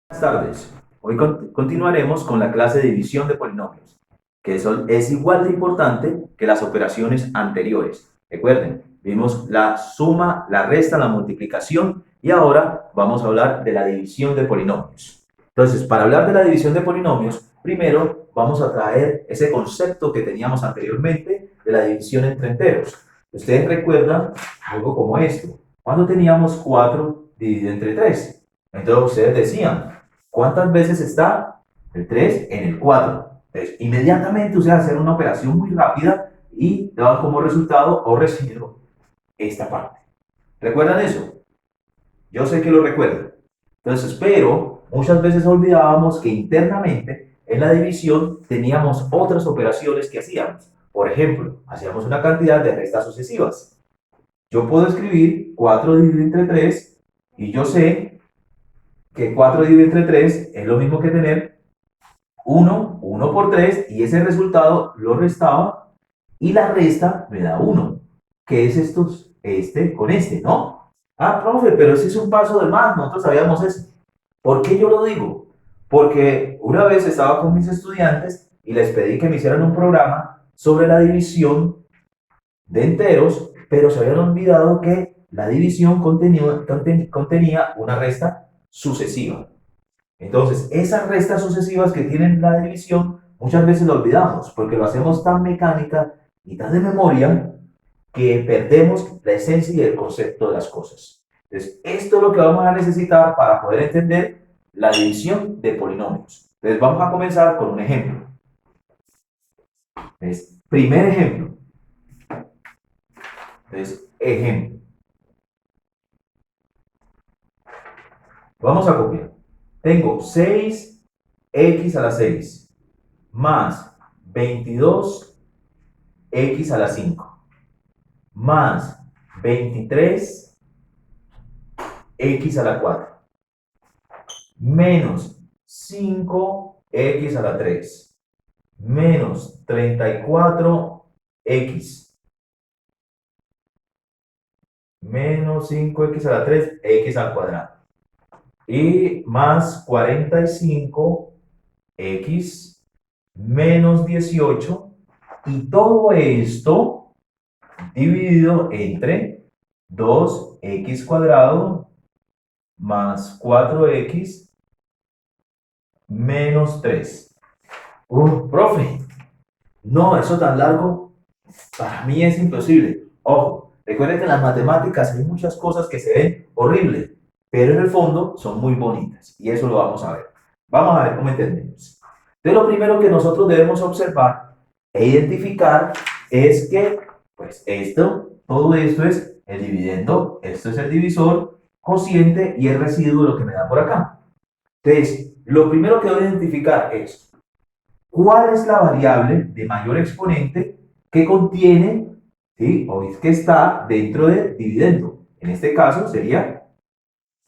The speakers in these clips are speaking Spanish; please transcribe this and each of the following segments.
Buenas tardes. Hoy continuaremos con la clase de división de polinomios, que es igual de importante que las operaciones anteriores. Recuerden, vimos la suma, la resta, la multiplicación y ahora vamos a hablar de la división de polinomios. Entonces, para hablar de la división de polinomios, primero vamos a traer ese concepto que teníamos anteriormente de la división entre enteros. Ustedes recuerdan algo como esto. Cuando teníamos 4 dividido entre 3. Entonces ustedes decían, ¿cuántas veces está el 3 en el 4? Entonces, inmediatamente ustedes hacen una operación muy rápida y daban como resultado o residuo esta parte. ¿Recuerdan eso? Yo sé que lo recuerdan. Entonces, pero muchas veces olvidábamos que internamente en la división teníamos otras operaciones que hacíamos. Por ejemplo, hacíamos una cantidad de restas sucesivas. Yo puedo escribir 4 dividido entre 3 y yo sé que 4 dividido entre 3 es lo mismo que tener 1 por 3 y ese resultado lo restaba y la resta me da 1. ¿Qué es esto? Este con este, ¿no? Ah, profe, pero ese es un paso de más, nosotros sabíamos eso. ¿Por qué yo lo digo? Porque una vez estaba con mis estudiantes y les pedí que me hicieran un programa sobre la división de enteros, pero se habían olvidado que la división contenía una resta sucesiva. Entonces, esas restas sucesivas que tienen la división, muchas veces lo olvidamos, porque lo hacemos tan mecánica y tan de memoria que perdemos la esencia y el concepto de las cosas. Entonces, esto es lo que vamos a necesitar para poder entender la división de polinomios. Entonces, vamos a comenzar con un ejemplo. Entonces, primer ejemplo. Entonces, ejemplo. Vamos a copiar. Tengo 6x a la 6 más 22x a la 5 más 23x a la 4 menos 5x a la 3 menos 34x menos 5x a la 3, x al cuadrado. Y más 45x menos 18. Y todo esto dividido entre 2x cuadrado más 4x menos 3. Profe, no, eso tan largo para mí es imposible. Ojo, recuerden que en las matemáticas hay muchas cosas que se ven horribles, pero en el fondo son muy bonitas y eso lo vamos a ver. Vamos a ver cómo entendemos. Entonces, lo primero que nosotros debemos observar e identificar es que, pues, todo esto es el dividendo, esto es el divisor, cociente y el residuo de lo que me da por acá. Entonces, lo primero que debo identificar es cuál es la variable de mayor exponente que contiene, ¿sí? O es que está dentro del dividendo. En este caso sería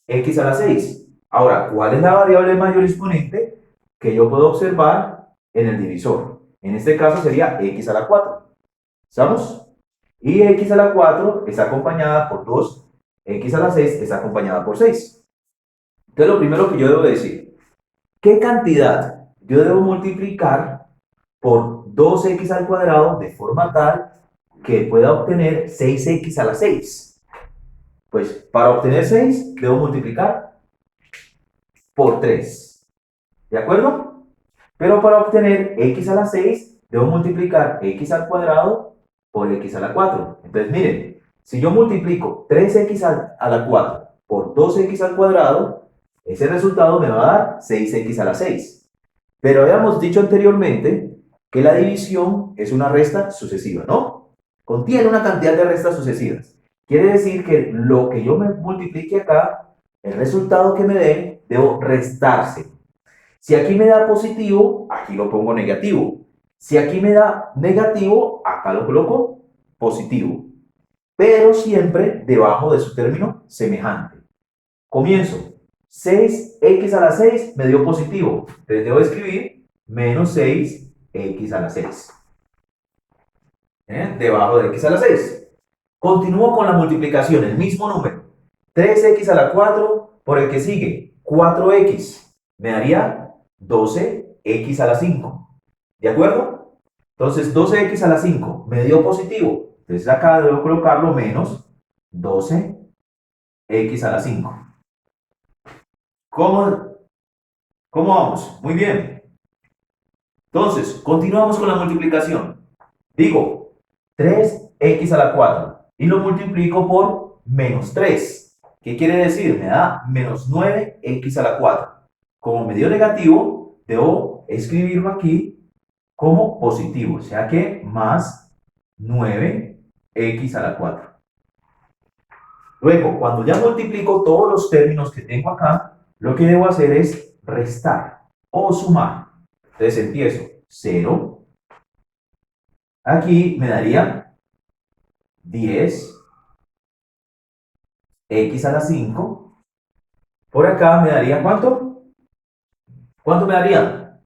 x a la 6. Ahora, ¿cuál es la variable de mayor exponente que yo puedo observar en el divisor? En este caso sería x a la 4. ¿Estamos? Y x a la 4 está acompañada por 2, x a la 6 está acompañada por 6. Entonces, lo primero que yo debo decir, ¿qué cantidad yo debo multiplicar por 2x al cuadrado de forma tal que pueda obtener 6x a la 6? Pues para obtener 6 debo multiplicar por 3. ¿De acuerdo? Pero para obtener x a la 6 debo multiplicar x al cuadrado por x a la 4. Entonces miren, si yo multiplico 3x a la 4 por 2x al cuadrado, ese resultado me va a dar 6x a la 6. Pero habíamos dicho anteriormente que la división es una resta sucesiva, ¿no? Contiene una cantidad de restas sucesivas. Quiere decir que lo que yo me multiplique acá, el resultado que me dé, debo restarse. Si aquí me da positivo, aquí lo pongo negativo. Si aquí me da negativo, acá lo coloco positivo. Pero siempre debajo de su término semejante. Comienzo. 6x a la 6 me dio positivo. Entonces debo escribir menos 6x a la 6. Debajo de x a la 6. Continúo con la multiplicación, el mismo número. 3x a la 4 por el que sigue, 4x. me daría 12x a la 5. ¿De acuerdo? Entonces 12x a la 5 me dio positivo. Entonces acá debo colocarlo menos 12x a la 5. ¿Cómo vamos? Muy bien. Entonces, continuamos con la multiplicación. Digo, 3x a la 4 y lo multiplico por menos 3. ¿Qué quiere decir? Me da menos 9x a la 4. Como me dio negativo, debo escribirlo aquí como positivo, o sea que más 9x a la 4. Luego, cuando ya multiplico todos los términos que tengo acá, lo que debo hacer es restar o sumar. Entonces empiezo 0. Aquí me daría 10x a la 5. Por acá me daría ¿cuánto? ¿Cuánto me daría?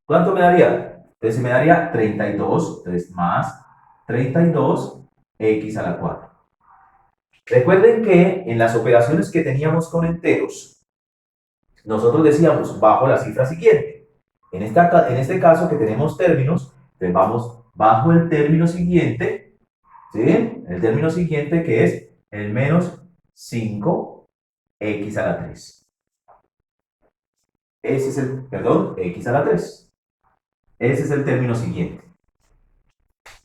¿Cuánto me daría? Entonces me daría 32. Entonces más 32x a la 4. Recuerden que en las operaciones que teníamos con enteros, nosotros decíamos bajo la cifra siguiente. En este caso que tenemos términos, entonces vamos bajo el término siguiente, ¿sí? El término siguiente que es el menos 5x a la 3. Ese es el, perdón, x a la 3. Ese es el término siguiente.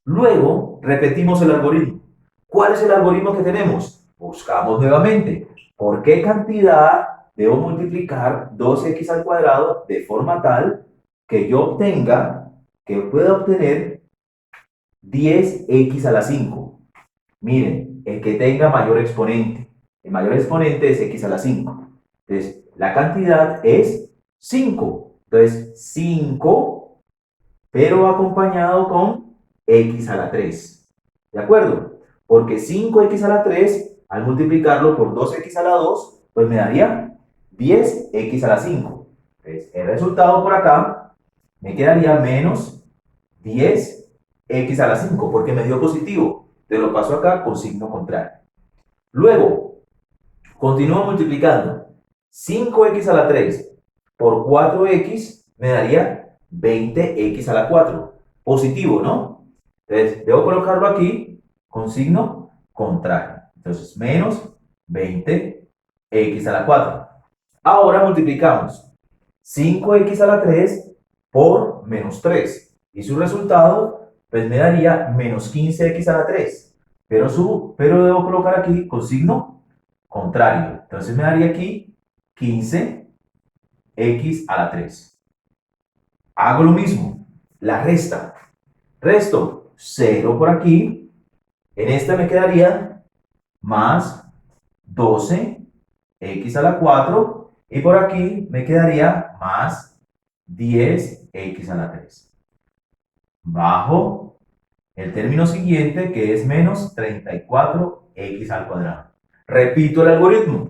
Luego repetimos el algoritmo. ¿Cuál es el algoritmo que tenemos? Buscamos nuevamente. ¿Por qué cantidad debo multiplicar 2x al cuadrado de forma tal que yo obtenga, que pueda obtener 10x a la 5? Miren, el que tenga mayor exponente. El mayor exponente es x a la 5. Entonces, la cantidad es 5. Entonces, 5, pero acompañado con x a la 3. ¿De acuerdo? Porque 5x a la 3, al multiplicarlo por 2x a la 2, pues me daría 10x a la 5. Entonces, el resultado por acá me quedaría menos 10x a la 5, porque me dio positivo. Te lo paso acá con signo contrario. Luego, continúo multiplicando. 5x a la 3 por 4x me daría 20x a la 4. Positivo, ¿no? Entonces, debo colocarlo aquí con signo contrario. Entonces, menos 20x a la 4. Ahora multiplicamos 5x a la 3 por menos 3. Y su resultado, pues me daría menos 15x a la 3. Pero debo colocar aquí con signo contrario. Entonces me daría aquí 15x a la 3. Hago lo mismo, la resta. Resto 0 por aquí. En esta me quedaría más 12x a la 4. Y por aquí me quedaría más 10x a la 3. Bajo el término siguiente, que es menos 34x al cuadrado. Repito el algoritmo.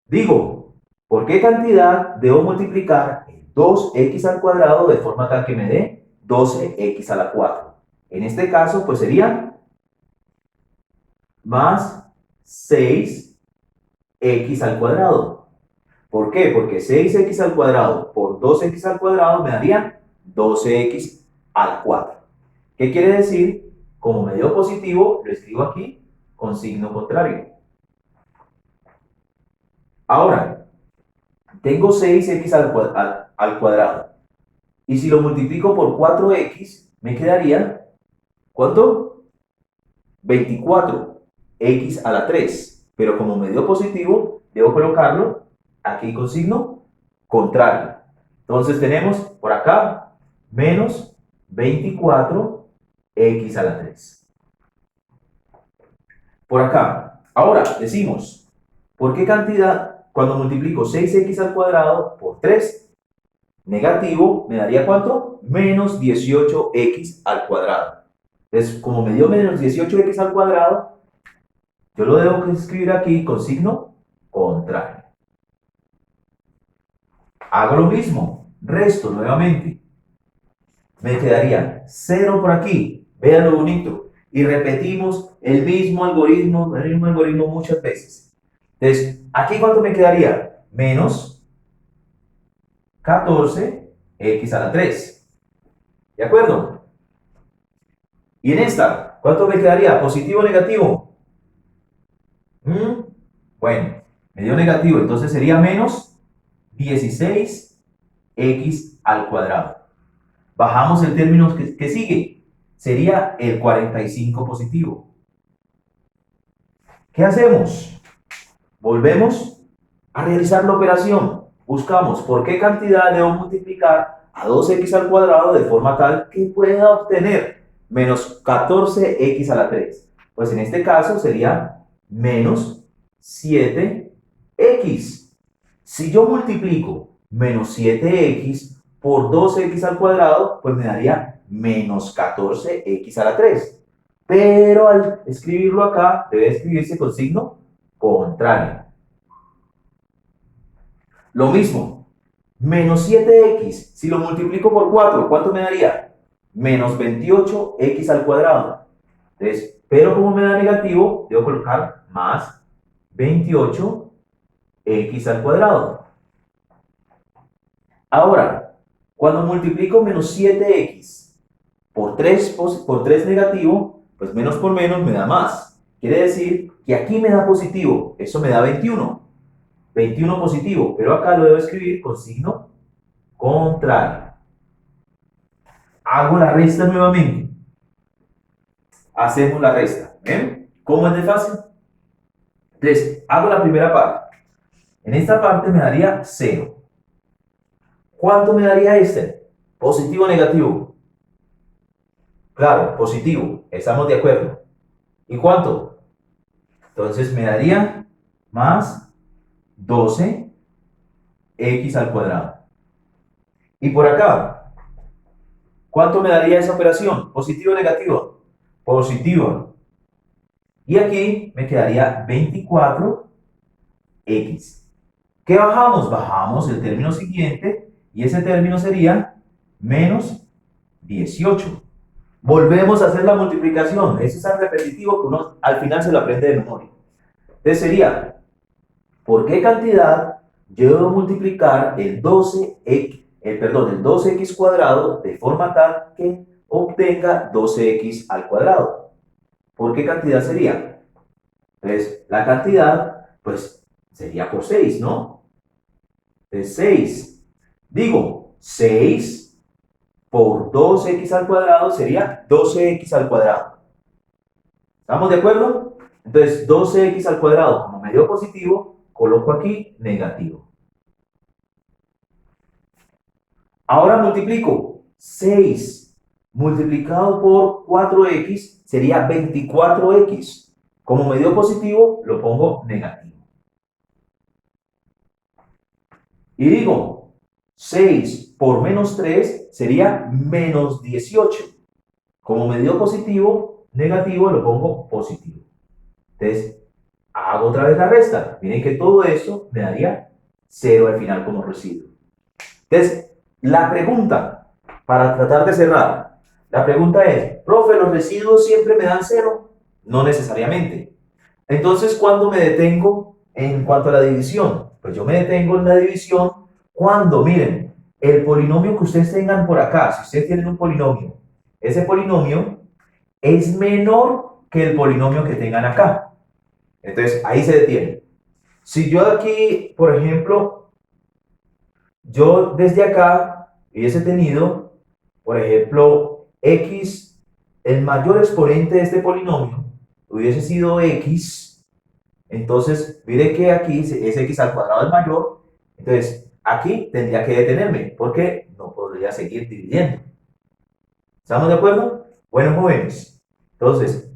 Digo, ¿por qué cantidad debo multiplicar 2x al cuadrado de forma tal que me dé 12x a la 4? En este caso, pues sería más 6x al cuadrado. ¿Por qué? Porque 6x al cuadrado por 2x al cuadrado me daría 12x a la 4. ¿Qué quiere decir? Como me dio positivo, lo escribo aquí con signo contrario. Ahora, tengo 6x al cuadrado. Y si lo multiplico por 4x, me quedaría, ¿cuánto? 24x a la 3. Pero como me dio positivo, debo colocarlo aquí con signo contrario. Entonces tenemos por acá menos 24x a la 3. Por acá. Ahora decimos, ¿por qué cantidad cuando multiplico 6x al cuadrado por 3? Negativo, ¿me daría cuánto? Menos 18x al cuadrado. Entonces, como me dio menos 18x al cuadrado, yo lo debo escribir aquí con signo contrario. Hago lo mismo, resto nuevamente. Me quedaría 0 por aquí. Vean lo bonito. Y repetimos el mismo algoritmo muchas veces. Entonces, ¿aquí cuánto me quedaría? menos 14x a la 3. ¿De acuerdo? Y en esta, ¿cuánto me quedaría? ¿Positivo o negativo? Bueno, me dio negativo, entonces sería menos 16x al cuadrado. Bajamos el término que sigue, sería el 45 positivo. ¿Qué hacemos? Volvemos a realizar la operación. Buscamos por qué cantidad debo multiplicar a 2x al cuadrado de forma tal que pueda obtener menos 14x a la 3. Pues en este caso sería menos 7x. Si yo multiplico menos 7x por 2x al cuadrado, pues me daría menos 14x a la 3. Pero al escribirlo acá, debe escribirse con signo contrario. Lo mismo, menos 7x, si lo multiplico por 4, ¿cuánto me daría? Menos 28x al cuadrado. Entonces, pero como me da negativo, debo colocar más 28x al cuadrado. Ahora, cuando multiplico menos 7x por 3 negativo, pues menos por menos me da más. Quiere decir que aquí me da positivo, eso me da 21. 21 positivo, pero acá lo debo escribir con signo contrario. Hago la resta nuevamente. Hacemos la resta. ¿Ven? ¿Cómo es de fácil? Entonces, hago la primera parte. En esta parte me daría 0. ¿Cuánto me daría este? ¿Positivo o negativo? Claro, positivo. Estamos de acuerdo. ¿Y cuánto? Entonces me daría más 12x al cuadrado. Y por acá, ¿cuánto me daría esa operación? ¿Positivo o negativo? Positivo. Y aquí me quedaría 24x. ¿Qué bajamos? Bajamos el término siguiente y ese término sería menos 18. Volvemos a hacer la multiplicación. Eso es tan repetitivo que uno al final se lo aprende de memoria. Entonces sería, ¿por qué cantidad yo debo multiplicar el 12x cuadrado de forma tal que obtenga 12x al cuadrado? ¿Por qué cantidad sería? Entonces, la cantidad, pues, sería por 6, ¿no? Entonces, 6. Digo, 6 por 2x al cuadrado sería 12x al cuadrado. ¿Estamos de acuerdo? Entonces, 12x al cuadrado, como me dio positivo, coloco aquí negativo. Ahora multiplico 6 multiplicado por 4x sería 24x. Como me dio positivo, lo pongo negativo. Y digo, 6 por menos 3 sería menos 18. Como me dio positivo, negativo, lo pongo positivo. Entonces, hago otra vez la resta. Miren que todo eso me daría 0 al final como residuo. Entonces, la pregunta, para tratar de cerrar, la pregunta es, profe, ¿los residuos siempre me dan 0? No necesariamente. Entonces, ¿cuándo me detengo en cuanto a la división? Pues yo me detengo en la división cuando, miren, el polinomio que ustedes tengan por acá, si ustedes tienen un polinomio, ese polinomio es menor que el polinomio que tengan acá. Entonces, ahí se detiene. Si yo aquí, por ejemplo, yo desde acá hubiese tenido, por ejemplo, x, el mayor exponente de este polinomio hubiese sido x, entonces mire que aquí es x al cuadrado el mayor, entonces aquí tendría que detenerme porque no podría seguir dividiendo. ¿Estamos de acuerdo? Bueno, jóvenes, entonces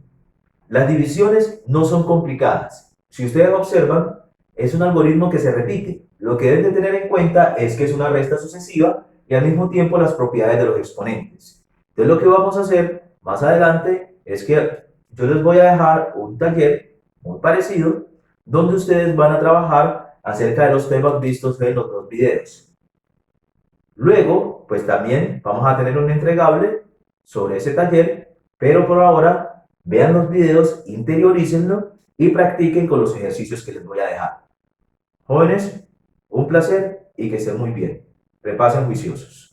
las divisiones no son complicadas. Si ustedes observan, es un algoritmo que se repite. Lo que deben de tener en cuenta es que es una resta sucesiva y al mismo tiempo las propiedades de los exponentes. Entonces lo que vamos a hacer más adelante es que yo les voy a dejar un taller muy parecido donde ustedes van a trabajar acerca de los temas vistos en los dos videos. Luego, pues también vamos a tener un entregable sobre ese taller, pero por ahora vean los videos, interiorícenlo y practiquen con los ejercicios que les voy a dejar. Jóvenes, Un placer y que estén muy bien. Repasen juiciosos.